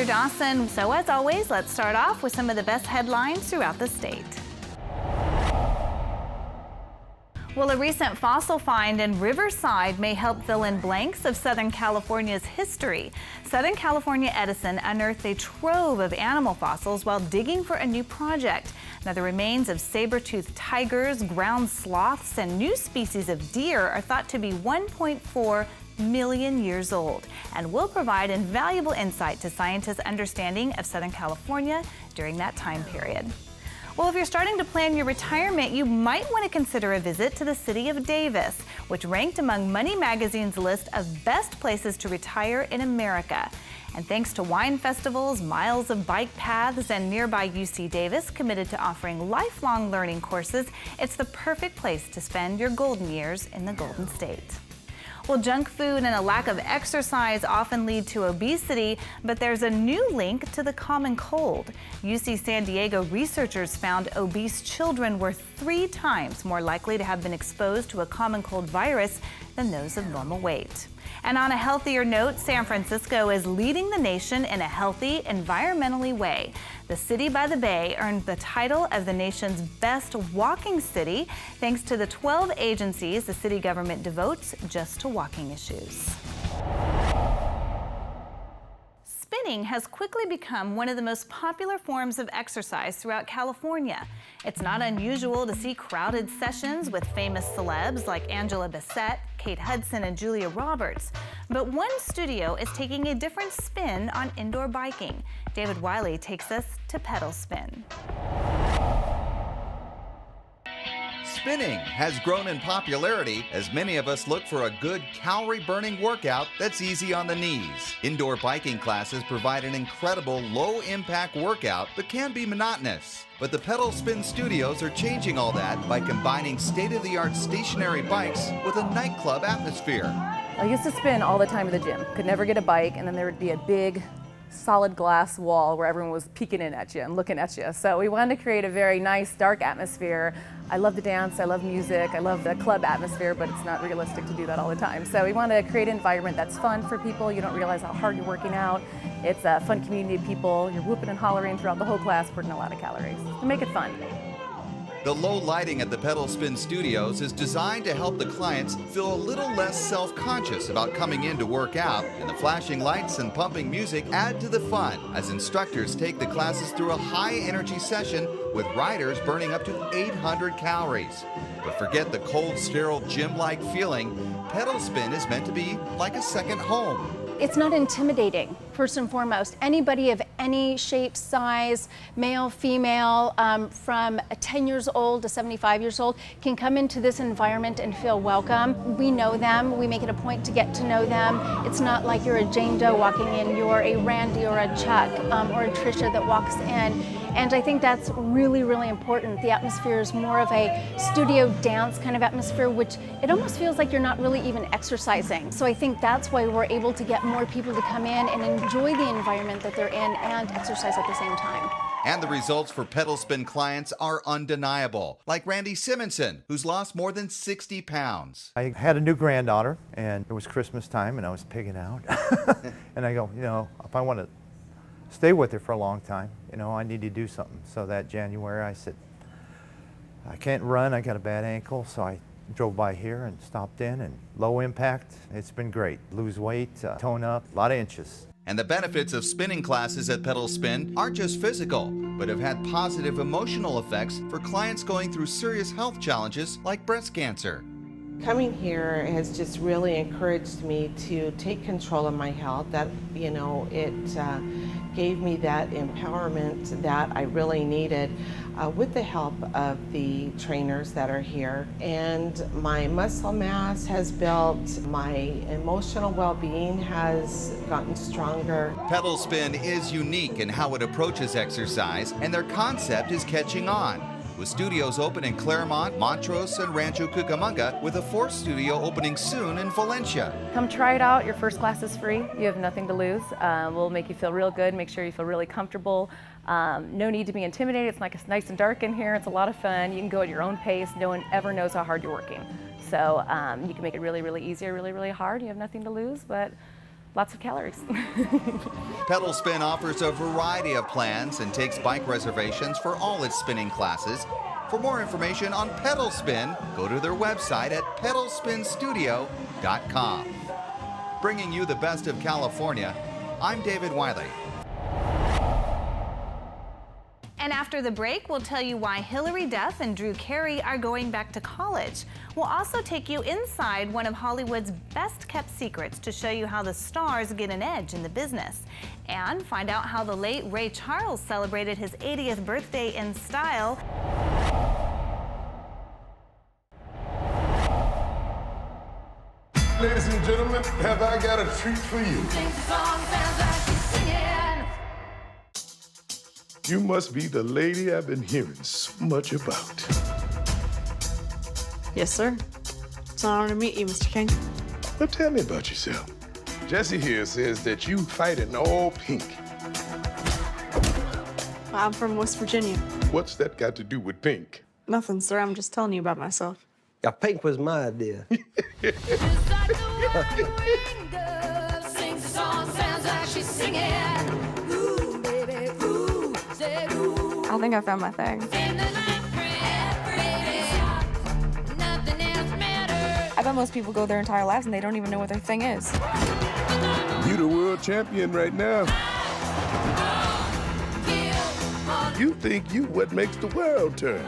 Heather Dawson. So as always, let's start off with some of the best headlines throughout the state. Well, a recent fossil find in Riverside may help fill in blanks of Southern California's history. Southern California Edison unearthed a trove of animal fossils while digging for a new project. Now, the remains of saber-toothed tigers, ground sloths, and new species of deer are thought to be 1.4 million years old and will provide invaluable insight to scientists' understanding of Southern California during that time period. Well, if you're starting to plan your retirement, you might want to consider a visit to the city of Davis, which ranked among Money Magazine's list of best places to retire in America. And thanks to wine festivals, miles of bike paths, and nearby UC Davis committed to offering lifelong learning courses, it's the perfect place to spend your golden years in the Golden State. Well, junk food and a lack of exercise often lead to obesity, but there's a new link to the common cold. UC San Diego researchers found obese children were 3 times more likely to have been exposed to a common cold virus than those of normal weight. And on a healthier note, San Francisco is leading the nation in a healthy, environmentally way. The city by the Bay earned the title of the nation's best walking city thanks to the 12 agencies the city government devotes just to walking issues. Spinning has quickly become one of the most popular forms of exercise throughout California. It's not unusual to see crowded sessions with famous celebs like Angela Bassett, Kate Hudson, and Julia Roberts. But one studio is taking a different spin on indoor biking. David Wiley takes us to pedal spin. Spinning has grown in popularity as many of us look for a good calorie-burning workout that's easy on the knees. Indoor biking classes provide an incredible low-impact workout but can be monotonous. But the pedal spin studios are changing all that by combining state-of-the-art stationary bikes with a nightclub atmosphere. I used to spin all the time at the gym. Could never get a bike, and then there would be a big solid glass wall where everyone was peeking in at you and looking at you. So we wanted to create a very nice, dark atmosphere. I love to dance, I love music, I love the club atmosphere, but it's not realistic to do that all the time. So we want to create an environment that's fun for people. You don't realize how hard you're working out. It's a fun community of people. You're whooping and hollering throughout the whole class, burning a lot of calories. To make it fun. The low lighting at the pedal spin studios is designed to help the clients feel a little less self-conscious about coming in to work out, and the flashing lights and pumping music add to the fun as instructors take the classes through a high-energy session with riders burning up to 800 calories. But forget the cold, sterile, gym-like feeling. Pedal spin is meant to be like a second home. It's not intimidating, first and foremost. Anybody of any shape, size, male, female, from 10 years old to 75 years old can come into this environment and feel welcome. We know them, we make it a point to get to know them. It's not like you're a Jane Doe walking in, you're a Randy or a Chuck or a Trisha that walks in. And I think that's really, really important. The atmosphere is more of a studio dance kind of atmosphere, which it almost feels like you're not really even exercising. So I think that's why we're able to get more people to come in and enjoy the environment that they're in and exercise at the same time. And the results for pedal spin clients are undeniable, like Randy Simonson, who's lost more than 60 pounds. I had a new granddaughter, and it was Christmas time, and I was pigging out. And I go, if I want to stay with her for a long time, I need to do something. So that January I said, I can't run, I got a bad ankle, so I drove by here and stopped in, and low impact, it's been great. Lose weight, tone up, a lot of inches. And the benefits of spinning classes at Pedal Spin aren't just physical, but have had positive emotional effects for clients going through serious health challenges like breast cancer. Coming here has just really encouraged me to take control of my health. That, it gave me that empowerment that I really needed with the help of the trainers that are here. And my muscle mass has built, my emotional well-being has gotten stronger. Pedal Spin is unique in how it approaches exercise, and their concept is catching on. With studios open in Claremont, Montrose, and Rancho Cucamonga, with a 4th studio opening soon in Valencia. Come try it out. Your first class is free. You have nothing to lose. We'll make you feel real good, make sure you feel really comfortable. No need to be intimidated. It's nice and dark in here. It's a lot of fun. You can go at your own pace. No one ever knows how hard you're working. So you can make it really, really easy or really, really hard. You have nothing to lose, but lots of calories. Pedal Spin offers a variety of plans and takes bike reservations for all its spinning classes. For more information on Pedal Spin, go to their website at pedalspinstudio.com. Bringing you the best of California, I'm David Wiley. And after the break, we'll tell you why Hilary, Duff, and Carey are going back to college. We'll also take you inside one of Hollywood's best-kept secrets to show you how the stars get an edge in the business. And find out how the late Ray Charles celebrated his 80th birthday in style. Ladies and gentlemen, have I got a treat for you? You must be the lady I've been hearing so much about. Yes, sir. It's an honor to meet you, Mr. King. Well, tell me about yourself. Jesse here says that you fight in all pink. I'm from West Virginia. What's that got to do with pink? Nothing, sir. I'm just telling you about myself. Yeah, pink was my idea. I think I found my thing. I bet most people go their entire lives and they don't even know what their thing is. You the world champion right now. You think you what makes the world turn.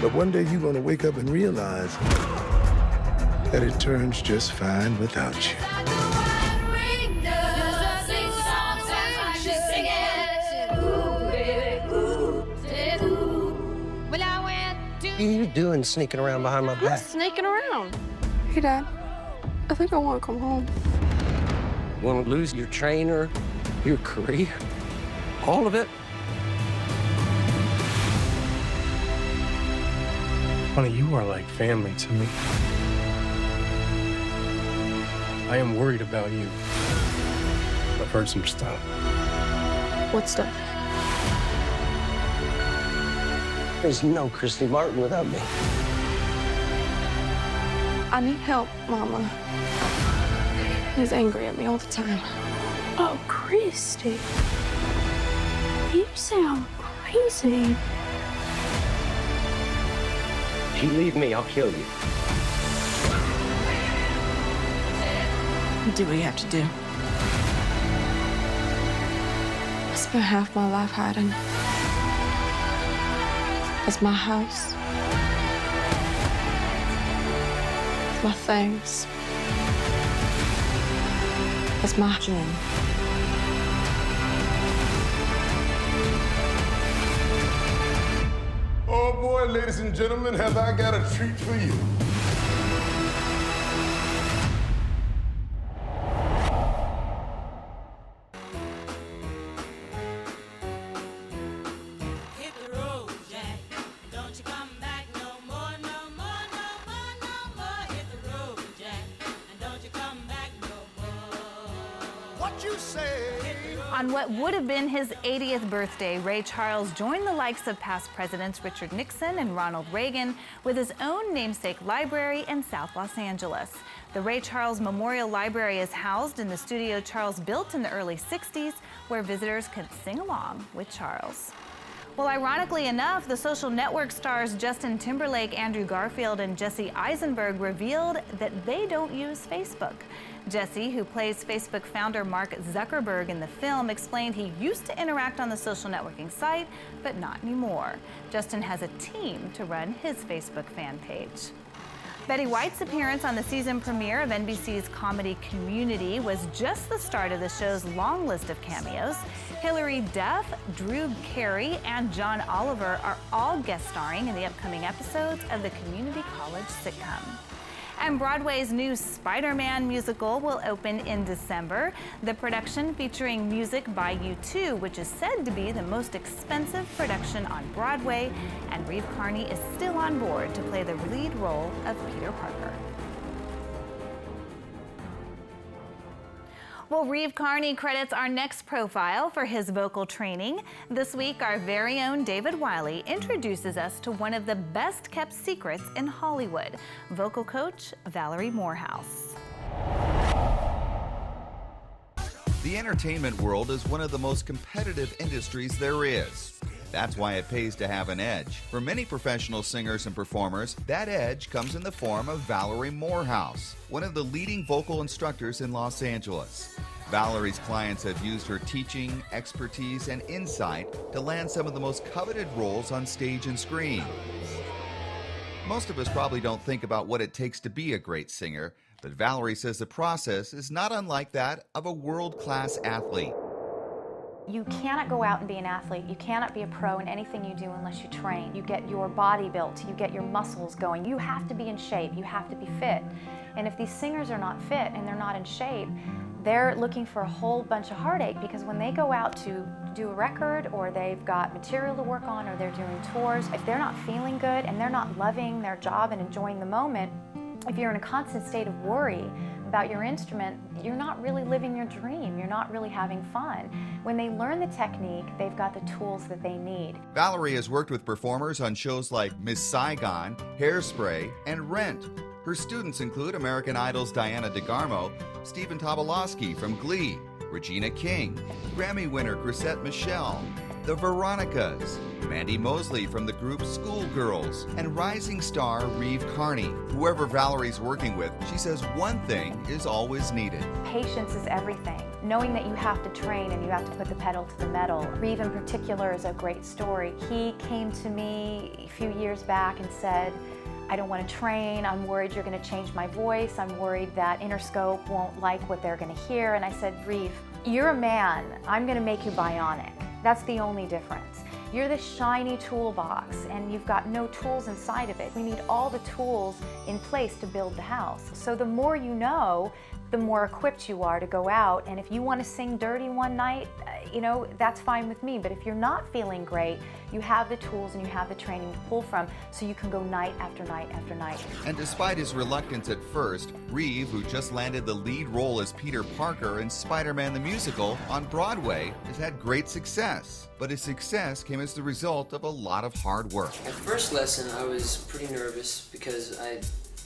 But one day you're gonna wake up and realize that it turns just fine without you. What are you doing sneaking around behind my back? Sneaking around. Hey, Dad. I think I want to come home. You want to lose your trainer, your career, all of it? Honey, you are like family to me. I am worried about you. I've heard some stuff. What stuff? There's no Christy Martin without me. I need help, Mama. He's angry at me all the time. Oh, Christy. You sound crazy. If you leave me, I'll kill you. Do what you have to do. I spent half my life hiding. It's my house. It's my things. It's my gym. Oh boy, ladies and gentlemen, have I got a treat for you. On what would have been his 80th birthday, Ray Charles joined the likes of past presidents Richard Nixon and Ronald Reagan with his own namesake library in South Los Angeles. The Ray Charles Memorial Library is housed in the studio Charles built in the early 60s, where visitors could sing along with Charles. Well, ironically enough, the social network stars Justin Timberlake, Andrew Garfield, and Jesse Eisenberg revealed that they don't use Facebook. Jesse, who plays Facebook founder Mark Zuckerberg in the film, explained he used to interact on the social networking site, but not anymore. Justin has a team to run his Facebook fan page. Betty White's appearance on the season premiere of NBC's comedy Community was just the start of the show's long list of cameos. Hilary, Duff, Carey, and John Oliver are all guest starring in the upcoming episodes of the Community College sitcom. And Broadway's new Spider-Man musical will open in December. The production, featuring music by U2, which is said to be the most expensive production on Broadway, and Reeve Carney is still on board to play the lead role of Peter Parker. Well, Reeve Carney credits our next profile for his vocal training. This week, our very own David Wiley introduces us to one of the best-kept secrets in Hollywood, vocal coach Valerie Morehouse. The entertainment world is one of the most competitive industries there is. That's why it pays to have an edge. For many professional singers and performers, that edge comes in the form of Valerie Morehouse, one of the leading vocal instructors in Los Angeles. Valerie's clients have used her teaching, expertise, and insight to land some of the most coveted roles on stage and screen. Most of us probably don't think about what it takes to be a great singer, but Valerie says the process is not unlike that of a world-class athlete. You cannot go out and be an athlete. You cannot be a pro in anything you do unless you train. You get your body built, you get your muscles going. You have to be in shape, you have to be fit. And if these singers are not fit and they're not in shape, they're looking for a whole bunch of heartache, because when they go out to do a record, or they've got material to work on, or they're doing tours, if they're not feeling good and they're not loving their job and enjoying the moment, if you're in a constant state of worry about your instrument, you're not really living your dream. You're not really having fun. When they learn the technique, they've got the tools that they need. Valerie has worked with performers on shows like Miss Saigon, Hairspray, and Rent. Her students include American Idol's Diana DeGarmo, Stephen Tobolowsky from Glee, Regina King, Grammy winner Chrisette Michele, the Veronicas, Mandy Mosley from the group Schoolgirls, and rising star Reeve Carney. Whoever Valerie's working with, she says one thing is always needed. Patience is everything. Knowing that you have to train and you have to put the pedal to the metal. Reeve in particular is a great story. He came to me a few years back and said, I don't want to train, I'm worried you're going to change my voice, I'm worried that Interscope won't like what they're going to hear. And I said, Reeve, you're a man, I'm going to make you bionic. That's the only difference. You're this shiny toolbox and you've got no tools inside of it. We need all the tools in place to build the house. So the more you know, the more equipped you are to go out. And if you want to sing dirty one night, that's fine with me. But if you're not feeling great, you have the tools and you have the training to pull from, so you can go night after night after night. And despite his reluctance at first, Reeve, who just landed the lead role as Peter Parker in Spider-Man the Musical on Broadway, has had great success. But his success came as the result of a lot of hard work. At first lesson, I was pretty nervous because I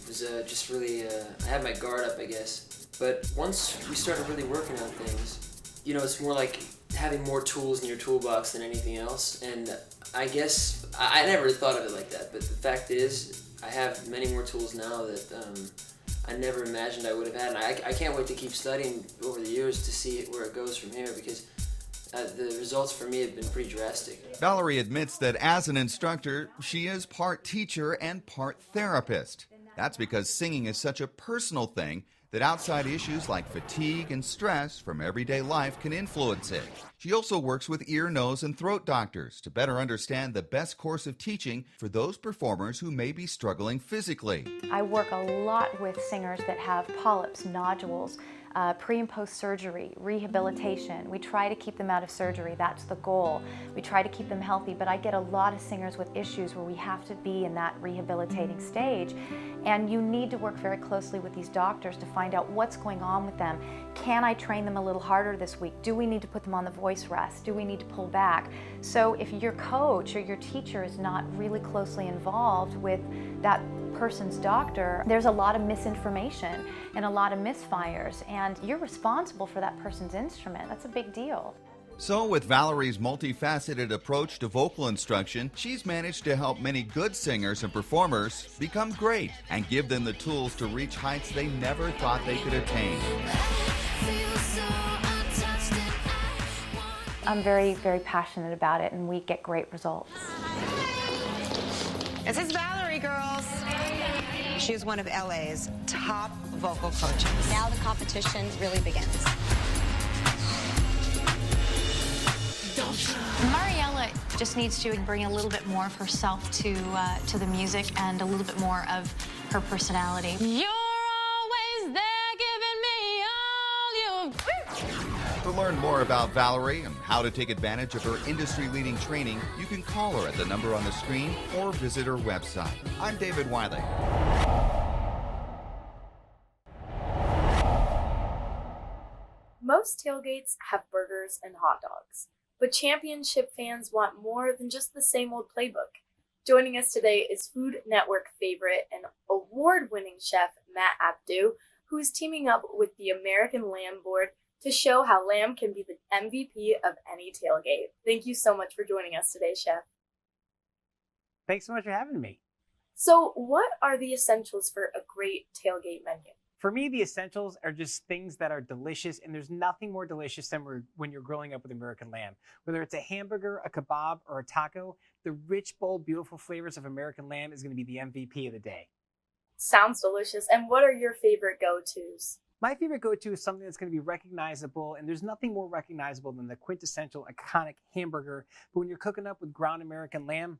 was I had my guard up, I guess. But once we started really working on things, it's more like having more tools in your toolbox than anything else. And I guess I never thought of it like that, but the fact is I have many more tools now that I never imagined I would have had. And I can't wait to keep studying over the years to see where it goes from here, because the results for me have been pretty drastic. Valerie admits that as an instructor, she is part teacher and part therapist. That's because singing is such a personal thing that outside issues like fatigue and stress from everyday life can influence it. She also works with ear, nose, and throat doctors to better understand the best course of teaching for those performers who may be struggling physically. I work a lot with singers that have polyps, nodules, pre and post surgery, rehabilitation. We try to keep them out of surgery. That's the goal. We try to keep them healthy, but I get a lot of singers with issues where we have to be in that rehabilitating stage. And you need to work very closely with these doctors to find out what's going on with them. Can I train them a little harder this week? Do we need to put them on the voice rest? Do we need to pull back? So if your coach or your teacher is not really closely involved with that person's doctor, there's a lot of misinformation and a lot of misfires, and you're responsible for that person's instrument. That's a big deal. So with Valerie's multifaceted approach to vocal instruction, she's managed to help many good singers and performers become great and give them the tools to reach heights they never thought they could attain. I'm very, very passionate about it, and we get great results. This is Valerie, girls. She's one of LA's top vocal coaches. Now the competition really begins. Mariella just needs to bring a little bit more of herself to the music and a little bit more of her personality. You're always there giving me all you... To learn more about Valerie and how to take advantage of her industry-leading training, you can call her at the number on the screen or visit her website. I'm David Wiley. Most tailgates have burgers and hot dogs, but championship fans want more than just the same old playbook. Joining us today is Food Network favorite and award-winning chef Matt Abdu, who is teaming up with the American Lamb Board to show how lamb can be the MVP of any tailgate. Thank you so much for joining us today, Chef. Thanks so much for having me. So what are the essentials for a great tailgate menu? For me, the essentials are just things that are delicious, and there's nothing more delicious than when you're grilling up with American lamb. Whether it's a hamburger, a kebab, or a taco, the rich, bold, beautiful flavors of American lamb is going to be the MVP of the day. Sounds delicious. And what are your favorite go-tos? My favorite go-to is something that's going to be recognizable, and there's nothing more recognizable than the quintessential, iconic hamburger. But when you're cooking up with ground American lamb,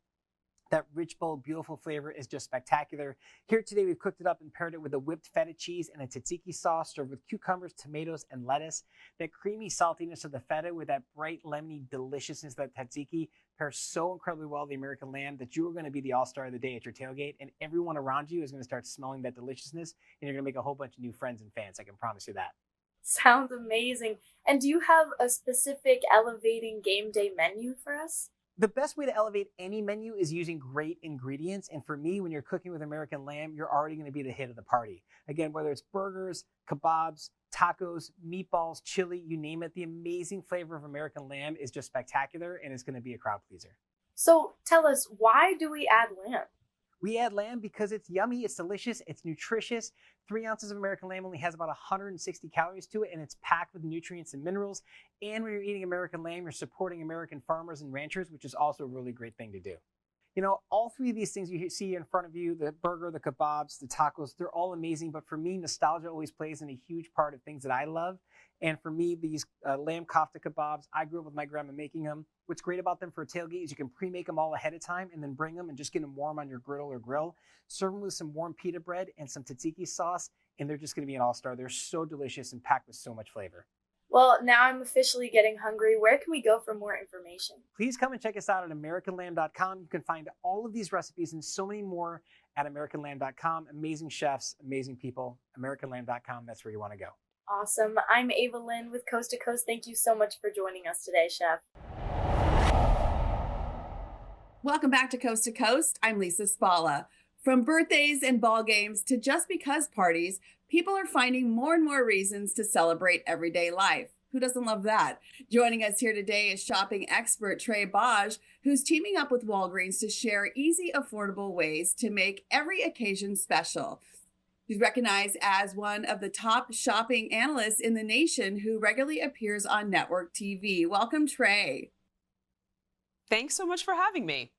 that rich, bold, beautiful flavor is just spectacular. Here today, we've cooked it up and paired it with a whipped feta cheese and a tzatziki sauce served with cucumbers, tomatoes, and lettuce. That creamy saltiness of the feta with that bright, lemony deliciousness of that tzatziki pairs so incredibly well with the American lamb that you are going to be the all-star of the day at your tailgate, and everyone around you is going to start smelling that deliciousness, and you're going to make a whole bunch of new friends and fans. I can promise you that. Sounds amazing. And do you have a specific elevating game day menu for us? The best way to elevate any menu is using great ingredients. And for me, when you're cooking with American lamb, you're already going to be the hit of the party. Again, whether it's burgers, kebabs, tacos, meatballs, chili, you name it, the amazing flavor of American lamb is just spectacular, and it's going to be a crowd pleaser. So tell us, why do we add lamb? We add lamb because it's yummy, it's delicious, it's nutritious. 3 ounces of American lamb only has about 160 calories to it, and it's packed with nutrients and minerals. And when you're eating American lamb, you're supporting American farmers and ranchers, which is also a really great thing to do. You know, all 3 of these things you see in front of you, the burger, the kebabs, the tacos, they're all amazing. But for me, nostalgia always plays in a huge part of things that I love. And for me, these lamb kofta kebabs, I grew up with my grandma making them. What's great about them for a tailgate is you can pre-make them all ahead of time and then bring them and just get them warm on your griddle or grill. Serve them with some warm pita bread and some tzatziki sauce, and they're just going to be an all-star. They're so delicious and packed with so much flavor. Well, now I'm officially getting hungry. Where can we go for more information? Please come and check us out at AmericanLamb.com. You can find all of these recipes and so many more at AmericanLamb.com. Amazing chefs, amazing people. AmericanLamb.com, that's where you want to go. Awesome. I'm Ava Lynn with Coast to Coast. Thank you so much for joining us today, Chef. Welcome back to Coast. I'm Lisa Spalla. From birthdays and ball games to just because parties, people are finding more and more reasons to celebrate everyday life. Who doesn't love that? Joining us here today is shopping expert Trey Baj, who's teaming up with Walgreens to share easy, affordable ways to make every occasion special. He's recognized as one of the top shopping analysts in the nation who regularly appears on network TV. Welcome, Trey. Thanks so much for having me.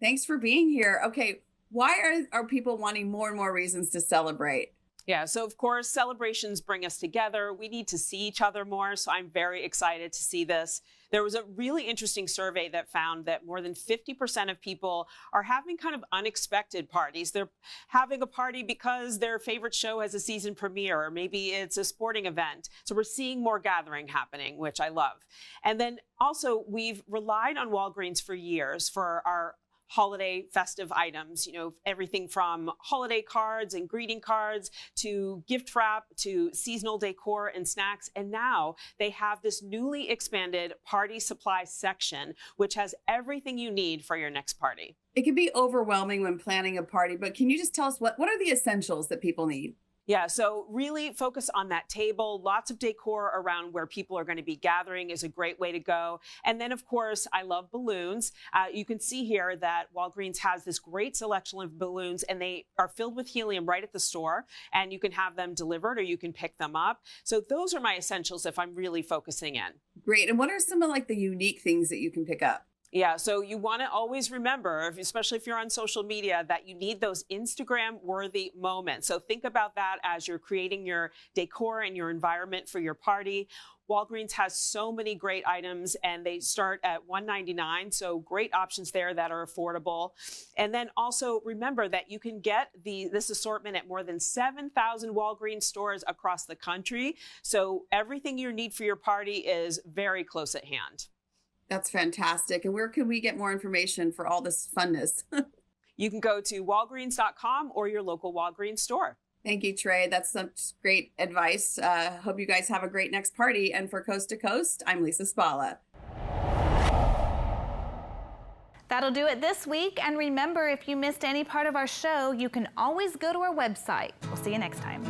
Thanks for being here. Okay, why are people wanting more and more reasons to celebrate? Yeah, so of course, celebrations bring us together. We need to see each other more, so I'm very excited to see this. There was a really interesting survey that found that more than 50% of people are having kind of unexpected parties. They're having a party because their favorite show has a season premiere, or maybe it's a sporting event. So we're seeing more gathering happening, which I love. And then also, we've relied on Walgreens for years for our holiday festive items, you know, everything from holiday cards and greeting cards to gift wrap to seasonal decor and snacks. And now they have this newly expanded party supply section, which has everything you need for your next party. It can be overwhelming when planning a party, but can you just tell us what are the essentials that people need? Yeah, so really focus on that table. Lots of decor around where people are going to be gathering is a great way to go. And then, of course, I love balloons. You can see here that Walgreens has this great selection of balloons, and they are filled with helium right at the store. And you can have them delivered or you can pick them up. So those are my essentials if I'm really focusing in. Great. And what are some of like the unique things that you can pick up? Yeah, so you want to always remember, especially if you're on social media, that you need those Instagram-worthy moments. So think about that as you're creating your decor and your environment for your party. Walgreens has so many great items, and they start at $1.99, so great options there that are affordable. And then also remember that you can get this assortment at more than 7,000 Walgreens stores across the country. So everything you need for your party is very close at hand. That's fantastic. And where can we get more information for all this funness? You can go to walgreens.com or your local Walgreens store. Thank you, Trey. That's such great advice. Hope you guys have a great next party. And for Coast to Coast, I'm Lisa Spalla. That'll do it this week. And remember, if you missed any part of our show, you can always go to our website. We'll see you next time.